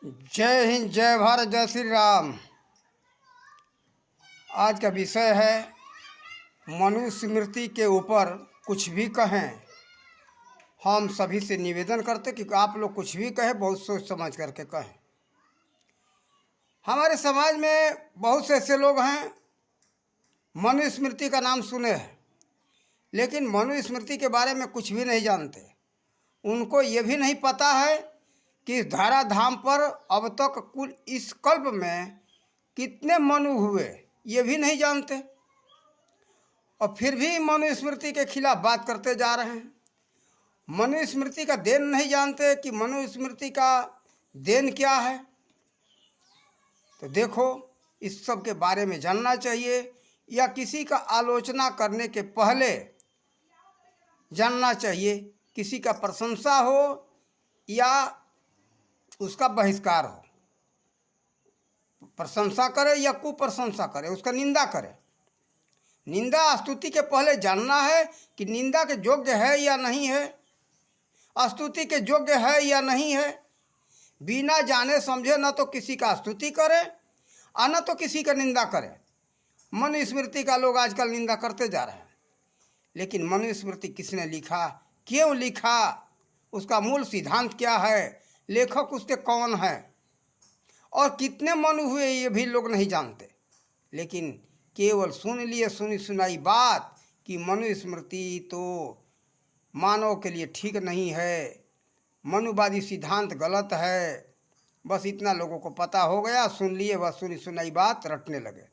जय हिंद, जय भारत, जय श्री राम। आज का विषय है मनुस्मृति के ऊपर कुछ भी कहें। हम सभी से निवेदन करते कि आप लोग कुछ भी कहें, बहुत सोच समझ करके कहें। हमारे समाज में बहुत से ऐसे लोग हैं, मनुस्मृति का नाम सुने हैं, लेकिन मनुस्मृति के बारे में कुछ भी नहीं जानते। उनको ये भी नहीं पता है कि धरा धाम पर अब तक कुल इस कल्प में कितने मनु हुए, ये भी नहीं जानते। और फिर भी मनुस्मृति के खिलाफ बात करते जा रहे हैं। मनुस्मृति का देन नहीं जानते कि मनुस्मृति का देन क्या है। तो देखो, इस सब के बारे में जानना चाहिए, या किसी का आलोचना करने के पहले जानना चाहिए। किसी का प्रशंसा हो या उसका बहिष्कार हो, प्रशंसा करे या कुप्रशंसा करे, उसका निंदा करे। निंदा स्तुति के पहले जानना है कि निंदा के योग्य है या नहीं है, स्तुति के योग्य है या नहीं है। बिना जाने समझे न तो किसी का स्तुति करे और न तो किसी का निंदा करे। मनुस्मृति का लोग आजकल निंदा करते जा रहे हैं, लेकिन मनुस्मृति किसने लिखा, क्यों लिखा, उसका मूल सिद्धांत क्या है, लेखक उसके कौन है और कितने मनु हुए, ये भी लोग नहीं जानते। लेकिन केवल सुन लिए सुनी सुनाई बात कि मनुस्मृति तो मानव के लिए ठीक नहीं है, मनुवादी सिद्धांत गलत है, बस इतना लोगों को पता हो गया। सुन लिए, बस सुनी सुनाई बात रटने लगे।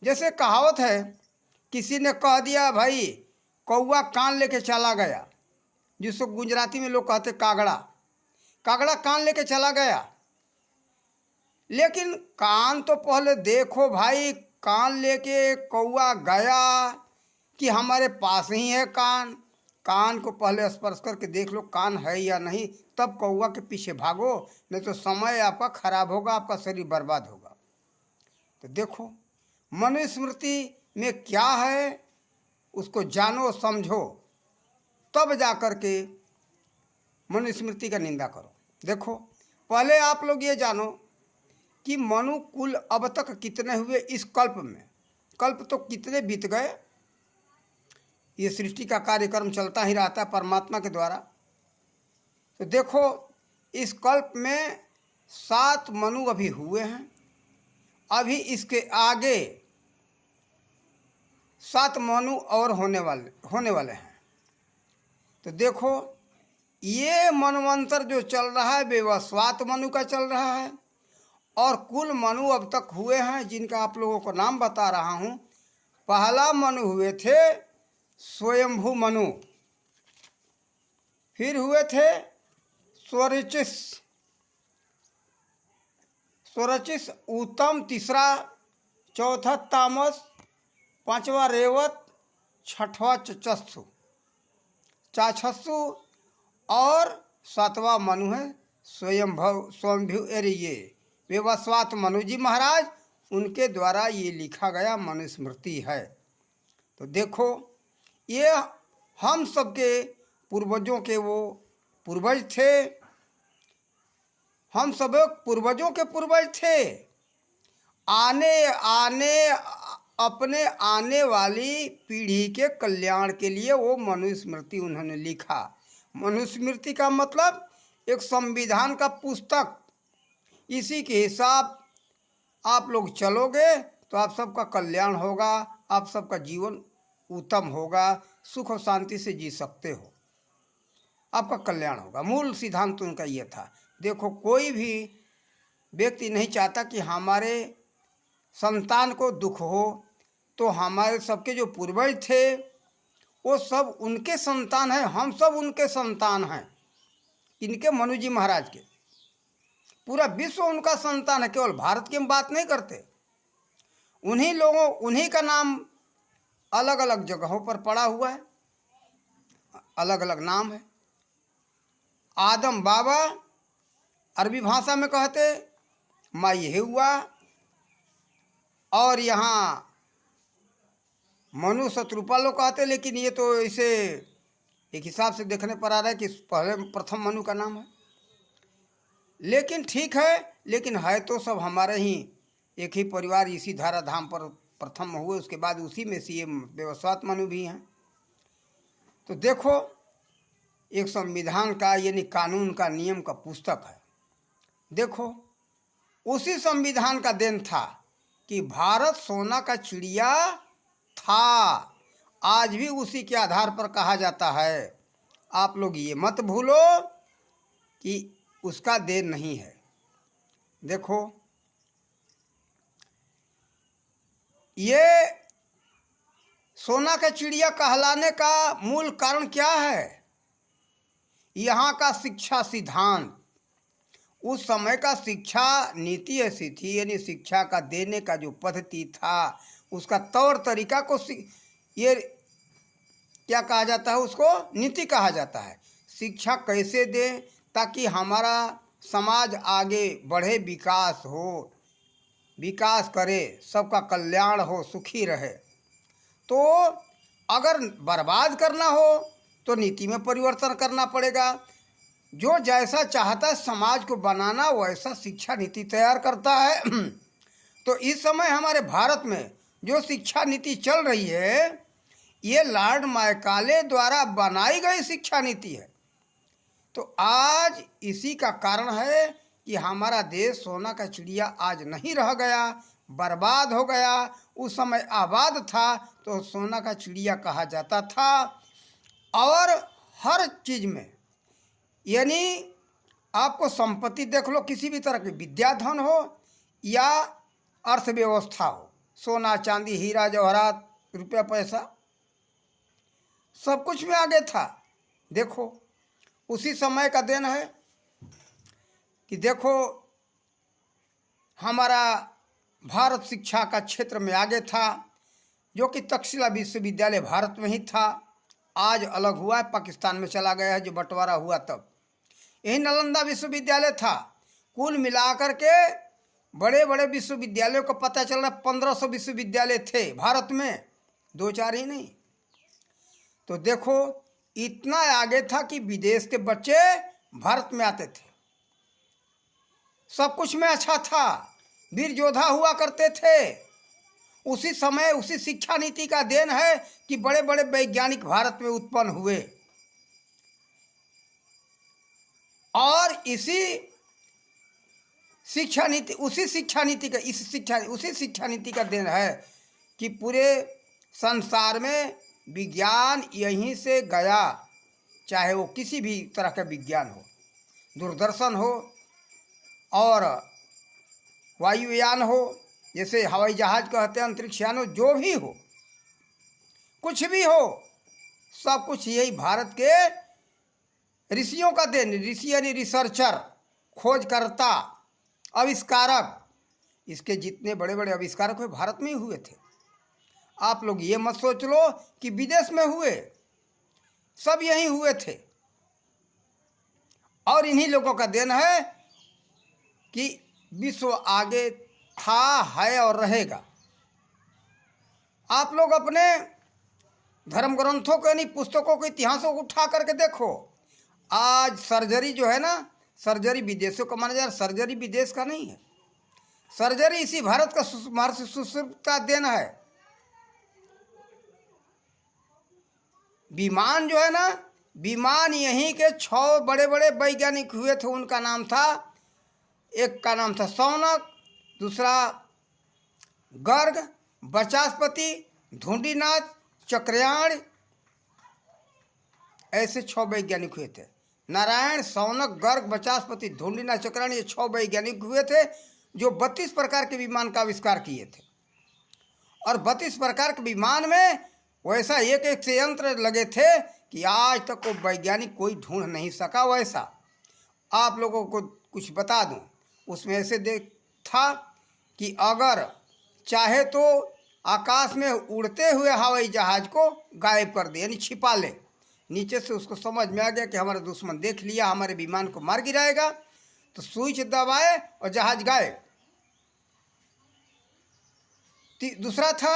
जैसे कहावत है, किसी ने कह दिया भाई कौवा कान लेके चला गया, जिसको गुजराती में लोग कहते कागड़ा। कागड़ा कान लेके चला गया, लेकिन कान तो पहले देखो भाई, कान लेके कौवा गया कि हमारे पास ही है कान। कान को पहले स्पर्श करके देख लो कान है या नहीं, तब कौवा के पीछे भागो, नहीं तो समय आपका खराब होगा, आपका शरीर बर्बाद होगा। तो देखो, मनुस्मृति में क्या है उसको जानो समझो, तब जा कर के मनुस्मृति का निंदा करो। देखो, पहले आप लोग ये जानो कि मनु कुल अब तक कितने हुए इस कल्प में। कल्प तो कितने बीत गए, ये सृष्टि का कार्यक्रम चलता ही रहता है परमात्मा के द्वारा। तो देखो, इस कल्प में 7 मनु अभी हुए हैं, अभी इसके आगे 7 मनु और होने वाले हैं। तो देखो, ये मनवंतर जो चल रहा है वैवस्वत मनु का चल रहा है, और कुल मनु अब तक हुए हैं जिनका आप लोगों को नाम बता रहा हूँ। पहला मनु हुए थे स्वयंभू मनु, फिर हुए थे स्वरचिस उत्तम, तीसरा, चौथा तामस, पांचवा रेवत, छठवा चाक्षसु और 7वां मनु है स्वयंभू। ये वैवस्वत मनु जी महाराज, उनके द्वारा ये लिखा गया मनुस्मृति है। तो देखो, ये हम सबके पूर्वजों के वो पूर्वज थे, हम सब पूर्वजों के पूर्वज थे। अपने आने वाली पीढ़ी के कल्याण के लिए वो मनुस्मृति उन्होंने लिखा। मनुस्मृति का मतलब एक संविधान का पुस्तक। इसी के हिसाब आप लोग चलोगे तो आप सबका कल्याण होगा, आप सबका जीवन उत्तम होगा, सुख और शांति से जी सकते हो, आपका कल्याण होगा। मूल सिद्धांत उनका ये था। देखो, कोई भी व्यक्ति नहीं चाहता कि हमारे संतान को दुख हो, तो हमारे सबके जो पूर्वज थे वो सब उनके संतान हैं, हम सब उनके संतान हैं, इनके मनु जी महाराज के। पूरा विश्व उनका संतान है, केवल भारत की हम बात नहीं करते। उन्हीं लोगों, उन्हीं का नाम अलग अलग जगहों पर पड़ा हुआ है, अलग अलग नाम है। आदम बाबा अरबी भाषा में कहते, माँ ये हुआ, और यहाँ मनु शत्रुपा लोग कहते, लेकिन ये तो इसे एक हिसाब से देखने पर आ रहा है कि पहले प्रथम मनु का नाम है। लेकिन ठीक है, लेकिन है तो सब हमारे ही एक ही परिवार, इसी धारा धाम पर प्रथम हुए, उसके बाद उसी में से ये व्यवस्वात मनु भी हैं। तो देखो, एक संविधान का यानी कानून का नियम का पुस्तक है। देखो, उसी संविधान का देन था कि भारत सोना का चिड़िया था। आज भी उसी के आधार पर कहा जाता है। आप लोग ये मत भूलो कि उसका देन नहीं है। देखो, ये सोना का चिड़िया कहलाने का मूल कारण क्या है? यहाँ का शिक्षा सिद्धांत, उस समय का शिक्षा नीति ऐसी थी, यानी शिक्षा का देने का जो पद्धति था, उसका तौर तरीका को ये क्या कहा जाता है? उसको नीति कहा जाता है। शिक्षा कैसे दें ताकि हमारा समाज आगे बढ़े, विकास हो, विकास करे, सबका कल्याण हो, सुखी रहे। तो अगर बर्बाद करना हो तो नीति में परिवर्तन करना पड़ेगा। जो जैसा चाहता है समाज को बनाना, वैसा शिक्षा नीति तैयार करता है। तो इस समय हमारे भारत में जो शिक्षा नीति चल रही है, ये लॉर्ड मैकाले द्वारा बनाई गई शिक्षा नीति है। तो आज इसी का कारण है कि हमारा देश सोना का चिड़िया आज नहीं रह गया, बर्बाद हो गया। उस समय आबाद था तो सोना का चिड़िया कहा जाता था। और हर चीज़ में, यानी आपको संपत्ति देख लो, किसी भी तरह की विद्या धन हो या अर्थव्यवस्था हो, सोना चांदी हीरा जवाहरात रुपया पैसा, सब कुछ में आगे था। देखो, उसी समय का देन है कि देखो, हमारा भारत शिक्षा का क्षेत्र में आगे था, जो कि तक्षशिला विश्वविद्यालय भारत में ही था। आज अलग हुआ है, पाकिस्तान में चला गया है, जो बंटवारा हुआ तब। यही नालंदा विश्वविद्यालय था। कुल मिलाकर के बड़े बड़े विश्वविद्यालयों का पता चल रहा, 1500 विश्वविद्यालय थे भारत में, 2-4 ही नहीं। तो देखो, इतना आगे था कि विदेश के बच्चे भारत में आते थे। सब कुछ में अच्छा था, वीर योद्धा हुआ करते थे। उसी समय उसी शिक्षा नीति का देन है कि बड़े बड़े वैज्ञानिक भारत में उत्पन्न हुए। और उसी शिक्षा नीति का देन है कि पूरे संसार में विज्ञान यहीं से गया, चाहे वो किसी भी तरह का विज्ञान हो, दूरदर्शन हो और वायुयान हो, जैसे हवाई जहाज कहते हैं, अंतरिक्ष यान हो, जो भी हो, कुछ भी हो, सब कुछ यही भारत के ऋषियों का देन। ऋषि यानी रिसर्चर, खोजकर्ता, आविष्कारक, इसके जितने बड़े बड़े आविष्कारक हुए भारत में ही हुए थे। आप लोग ये मत सोच लो कि विदेश में हुए, सब यहीं हुए थे। और इन्हीं लोगों का देन है कि विश्व आगे था, है और रहेगा। आप लोग अपने धर्म ग्रंथों को यानी पुस्तकों के इतिहासों को उठा करके देखो। आज सर्जरी जो है ना, सर्जरी विदेशों का माना जा रहा, सर्जरी विदेश का नहीं है। सर्जरी इसी भारत का महर्षि सुश्रुत का देन है। विमान जो है ना, विमान यहीं के 6 बड़े बड़े वैज्ञानिक हुए थे। उनका नाम था, एक का नाम था शौनक, दूसरा गर्ग, बृहस्पति, धुंडीनाथ, चक्रयाण, ऐसे 6 वैज्ञानिक हुए थे। नारायण, शौनक, गर्ग, बृहस्पति, धुंडीनाथ, चक्रयाण, ये 6 वैज्ञानिक हुए थे जो 32 प्रकार के विमान का आविष्कार किए थे। और 32 प्रकार के विमान में वैसा एक एक से यंत्र लगे थे कि आज तक को वैज्ञानिक कोई ढूंढ नहीं सका। वैसा आप लोगों को कुछ बता दूं, उसमें ऐसे था कि अगर चाहे तो आकाश में उड़ते हुए हवाई जहाज को गायब कर दे, यानी छिपा ले। नीचे से उसको समझ में आ गया कि हमारा दुश्मन देख लिया, हमारे विमान को मार गिराएगा, तो स्विच दबाए और जहाज गायब। दूसरा था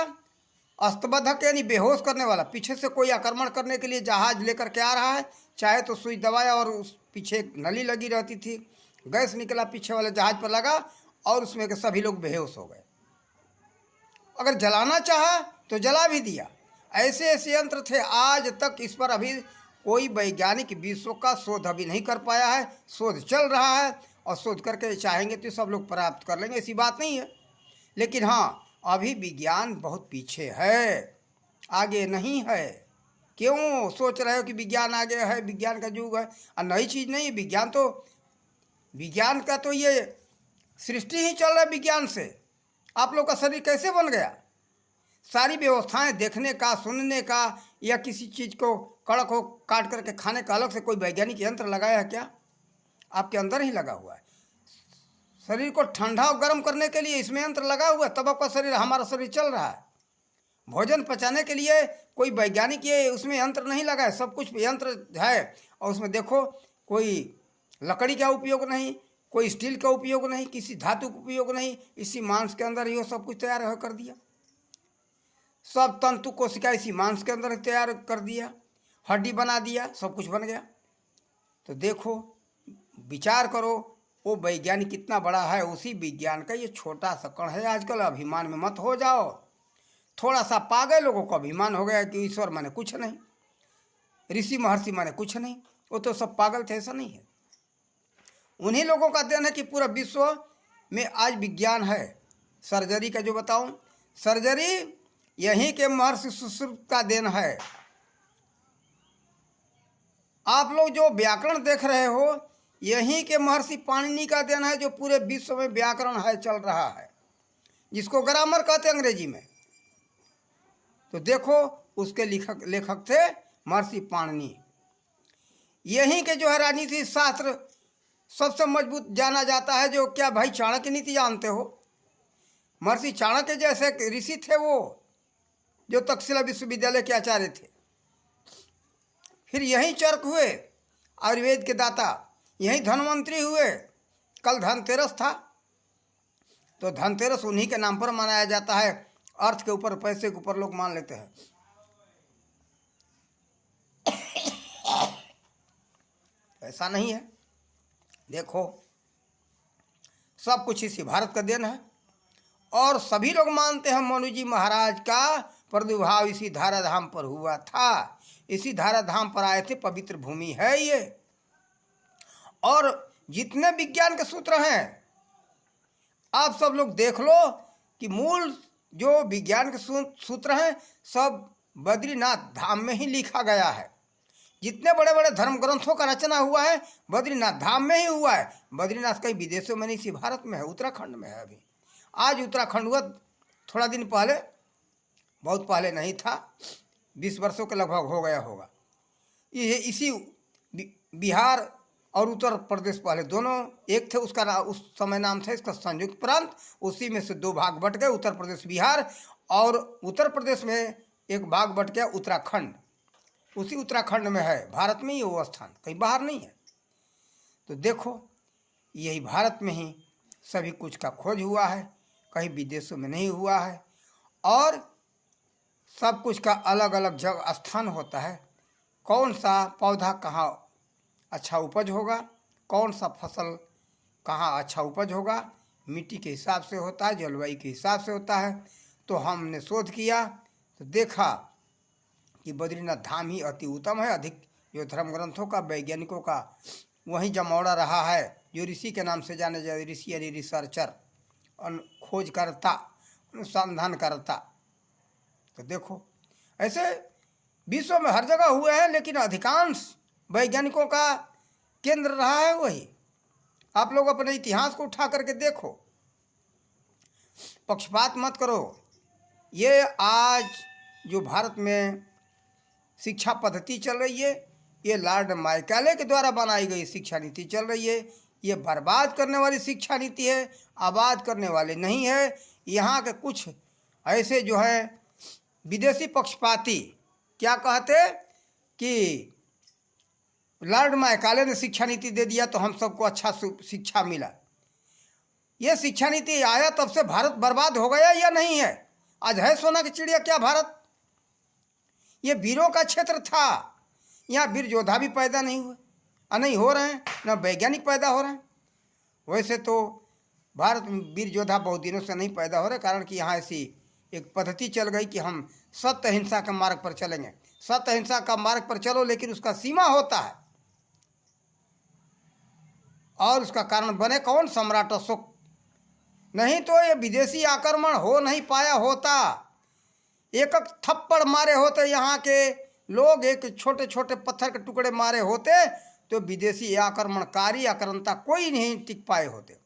अस्तबद्धक, यानी बेहोश करने वाला। पीछे से कोई आक्रमण करने के लिए जहाज लेकर के आ रहा है, चाहे तो स्विच दबाया और उस पीछे एक नली लगी रहती थी, गैस निकला पीछे वाले जहाज पर लगा और उसमें के सभी लोग बेहोश हो गए। अगर जलाना चाहा तो जला भी दिया। ऐसे ऐसे यंत्र थे, आज तक इस पर अभी कोई वैज्ञानिक विश्व का शोध अभी नहीं कर पाया है। शोध चल रहा है और शोध करके चाहेंगे तो सब लोग प्राप्त कर लेंगे, ऐसी बात नहीं है। लेकिन हाँ, अभी विज्ञान बहुत पीछे है, आगे नहीं है। क्यों सोच रहे हो कि विज्ञान आगे है, विज्ञान का युग है? और नई चीज़ नहीं, विज्ञान का तो ये सृष्टि ही चल रहा है विज्ञान से। आप लोग का शरीर कैसे बन गया? सारी व्यवस्थाएं देखने का, सुनने का, या किसी चीज़ को कड़क हो काट करके खाने का अलग से कोई वैज्ञानिक यंत्र लगाया है क्या? आपके अंदर ही लगा हुआ है। शरीर को ठंडा और गर्म करने के लिए इसमें यंत्र लगा हुआ है, तब आपका शरीर, हमारा शरीर चल रहा है। भोजन पचाने के लिए कोई वैज्ञानिक ये उसमें यंत्र नहीं लगा है, सब कुछ यंत्र है। और उसमें देखो, कोई लकड़ी का उपयोग नहीं, कोई स्टील का उपयोग नहीं, किसी धातु का उपयोग नहीं, इसी मांस के अंदर ही सब कुछ तैयार कर दिया। सब तंतु कोशिका इसी मांस के अंदर तैयार कर दिया, हड्डी बना दिया, सब कुछ बन गया। तो देखो, विचार करो, वो वैज्ञानिक कितना बड़ा है, उसी विज्ञान का ये छोटा सा कण है। आजकल अभिमान में मत हो जाओ। थोड़ा सा पागल लोगों को अभिमान हो गया कि ईश्वर माने कुछ नहीं, ऋषि महर्षि माने कुछ नहीं। वो तो सब पागल थे, ऐसा नहीं है। उन्हीं लोगों का देन है कि पूरा विश्व में आज विज्ञान है। सर्जरी का जो बताऊं, सर्जरी यहीं के महर्षि सुश्रुत का देन है। आप लोग जो व्याकरण देख रहे हो, यहीं के महर्षि पाणिनि का देन है, जो पूरे विश्व में व्याकरण है, चल रहा है, जिसको ग्रामर कहते हैं अंग्रेजी में। तो देखो, उसके लेखक थे महर्षि पाणिनि। यहीं के जो है राजनीति शास्त्र सबसे मजबूत जाना जाता है। जो क्या भाई, चाणक्य नीति जानते हो? महर्षि चाणक्य जैसे ऋषि थे वो, जो तक्षशिला विश्वविद्यालय के आचार्य थे। फिर यहीं चरक हुए, आयुर्वेद के दाता, यहीं धनवंतरी हुए। कल धनतेरस था, तो धनतेरस उन्हीं के नाम पर मनाया जाता है। अर्थ के ऊपर, पैसे के ऊपर लोग मान लेते हैं। ऐसा नहीं है। देखो, सब कुछ इसी भारत का देन है। और सभी लोग मानते हैं मनु जी महाराज का प्रादुर्भाव इसी धाराधाम पर हुआ था। इसी धाराधाम पर आए थे, पवित्र भूमि है ये। और जितने विज्ञान के सूत्र हैं, आप सब लोग देख लो कि मूल जो विज्ञान के सूत्र हैं, सब बद्रीनाथ धाम में ही लिखा गया है। जितने बड़े बड़े धर्म ग्रंथों का रचना हुआ है, बद्रीनाथ धाम में ही हुआ है। बद्रीनाथ कई विदेशों में नहीं, इसी भारत में है, उत्तराखंड में है। अभी आज उत्तराखंड हुआ, थोड़ा दिन पहले, बहुत पहले नहीं था, 20 वर्षों के लगभग हो गया होगा। ये इसी बिहार और उत्तर प्रदेश पहले दोनों एक थे। उसका उस समय नाम था इसका संयुक्त प्रांत। उसी में से 2 भाग बट गए, उत्तर प्रदेश बिहार, और उत्तर प्रदेश में एक भाग बट गया उत्तराखंड। उसी उत्तराखंड में है, भारत में ही वो स्थान, कहीं बाहर नहीं है। तो देखो, यही भारत में ही सभी कुछ का खोज हुआ है, कहीं विदेशों में नहीं हुआ है। और सब कुछ का अलग अलग जगह स्थान होता है। कौन सा पौधा कहाँ अच्छा उपज होगा, कौन सा फसल कहाँ अच्छा उपज होगा, मिट्टी के हिसाब से होता है, जलवायु के हिसाब से होता है। तो हमने शोध किया तो देखा कि बद्रीनाथ धाम ही अति उत्तम है। अधिक जो धर्म ग्रंथों का, वैज्ञानिकों का वहीं जमौड़ा रहा है, जो ऋषि के नाम से जाने जाए, ऋषि यानी रिसर्चर, खोजकर्ता, अनुसंधानकर्ता। तो देखो, ऐसे विश्व में हर जगह हुए हैं, लेकिन अधिकांश वैज्ञानिकों का केंद्र रहा है वही। आप लोग अपने इतिहास को उठा करके देखो, पक्षपात मत करो। ये आज जो भारत में शिक्षा पद्धति चल रही है, ये लॉर्ड मैकाले के द्वारा बनाई गई शिक्षा नीति चल रही है। ये बर्बाद करने वाली शिक्षा नीति है, आबाद करने वाले नहीं है। यहाँ के कुछ ऐसे जो है विदेशी पक्षपाती क्या कहते कि लॉर्ड मैकाले ने शिक्षा नीति दे दिया तो हम सबको अच्छा शिक्षा मिला। ये शिक्षा नीति आया तब से भारत बर्बाद हो गया या नहीं है? आज है सोना की चिड़िया क्या भारत? ये वीरों का क्षेत्र था। यहाँ वीर योद्धा भी पैदा नहीं हुए, नहीं हो रहे हैं, न वैज्ञानिक पैदा हो रहे हैं। वैसे तो भारत में वीर योद्धा बहुत दिनों से नहीं पैदा हो रहे, कारण कि यहाँ ऐसी एक पद्धति चल गई कि हम सत्य अहिंसा के मार्ग पर चलेंगे। सत्य अहिंसा का मार्ग पर चलो, लेकिन उसका सीमा होता है। और उसका कारण बने कौन? सम्राट अशोक। नहीं तो ये विदेशी आक्रमण हो नहीं पाया होता। एक एक थप्पड़ मारे होते यहाँ के लोग, एक छोटे छोटे पत्थर के टुकड़े मारे होते, तो विदेशी आक्रमणकारी आक्रांता कोई नहीं टिक पाए होते।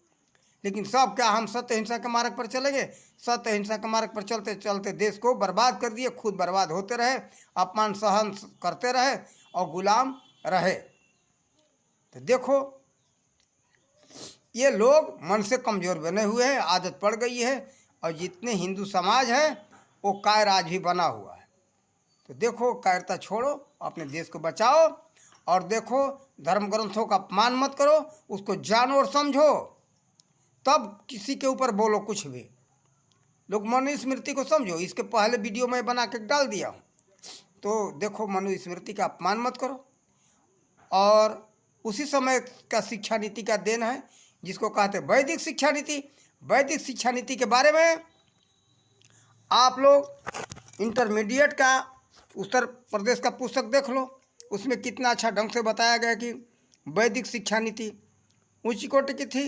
लेकिन सब क्या, हम सत्य अहिंसा के मार्ग पर चलेंगे। सत्य अहिंसा के मार्ग पर चलते चलते देश को बर्बाद कर दिए, खुद बर्बाद होते रहे, अपमान सहन करते रहे और गुलाम रहे। तो देखो, ये लोग मन से कमज़ोर बने हुए हैं, आदत पड़ गई है। और जितने हिंदू समाज है वो कायर आज भी बना हुआ है। तो देखो, कायरता छोड़ो, अपने देश को बचाओ। और देखो, धर्म ग्रंथों का अपमान मत करो, उसको जानो और समझो, तब किसी के ऊपर बोलो कुछ भी। लोग मनुस्मृति को समझो, इसके पहले वीडियो मैं बना के डाल दिया हूँ। तो देखो, मनुस्मृति का अपमान मत करो। और उसी समय का शिक्षा नीति का देन है, जिसको कहते हैं वैदिक शिक्षा नीति। वैदिक शिक्षा नीति के बारे में आप लोग इंटरमीडिएट का उत्तर प्रदेश का पुस्तक देख लो, उसमें कितना अच्छा ढंग से बताया गया कि वैदिक शिक्षा नीति ऊंची कोटि की थी।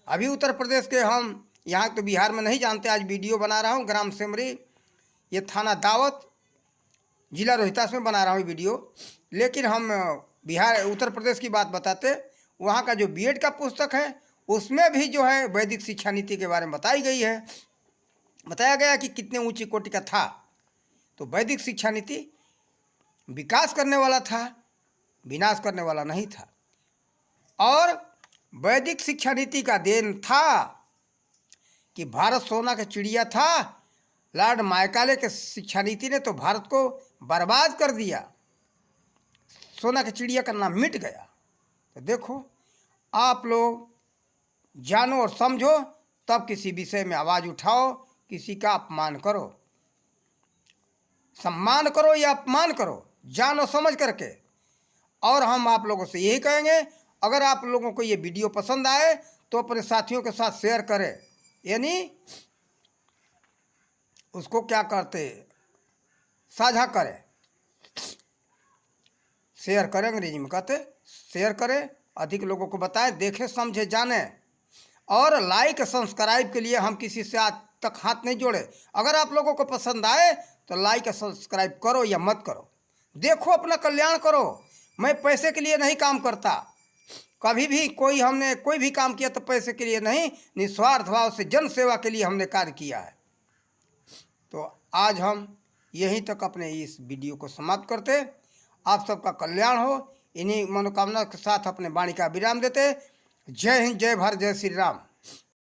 अभी उत्तर प्रदेश के हम यहाँ तो बिहार में नहीं जानते, आज वीडियो बना रहा हूँ। ग्राम सेमरी, ये थाना दावत, जिला रोहतास में बना रहा हूँ वीडियो। लेकिन हम बिहार उत्तर प्रदेश की बात बताते, वहाँ का जो बीएड का पुस्तक है उसमें भी जो है वैदिक शिक्षा नीति के बारे में बताई गई है। बताया गया कि कितने ऊंची कोटि का था। तो वैदिक शिक्षा नीति विकास करने वाला था, विनाश करने वाला नहीं था। और वैदिक शिक्षा नीति का देन था कि भारत सोना का चिड़िया था। लॉर्ड मायकाले के शिक्षा नीति ने तो भारत को बर्बाद कर दिया, सोना का चिड़िया का नाम मिट गया। तो देखो, आप लोग जानो और समझो, तब किसी विषय में आवाज़ उठाओ, किसी का अपमान करो। सम्मान करो या अपमान करो, जानो समझ करके। और हम आप लोगों से यही कहेंगे, अगर आप लोगों को ये वीडियो पसंद आए तो अपने साथियों के साथ शेयर करें, यानी उसको क्या करते, साझा करें। शेयर करें, अंग्रेजी में कहते शेयर करें, अधिक लोगों को बताएं, देखें, समझे, जाने। और लाइक सब्सक्राइब के लिए हम किसी से आज तक हाथ नहीं जोड़े। अगर आप लोगों को पसंद आए तो लाइक सब्सक्राइब करो या मत करो, देखो, अपना कल्याण करो। मैं पैसे के लिए नहीं काम करता, कभी भी हमने कोई भी काम किया तो पैसे के लिए नहीं, निस्वार्थ भाव से जन सेवा के लिए हमने कार्य किया है। तो आज हम यहीं तक अपने इस वीडियो को समाप्त करते। आप सबका कल्याण हो, इन्हीं मनोकामना के साथ अपने वाणी का विराम देते। जय हिंद, जय भारत, जय श्री राम।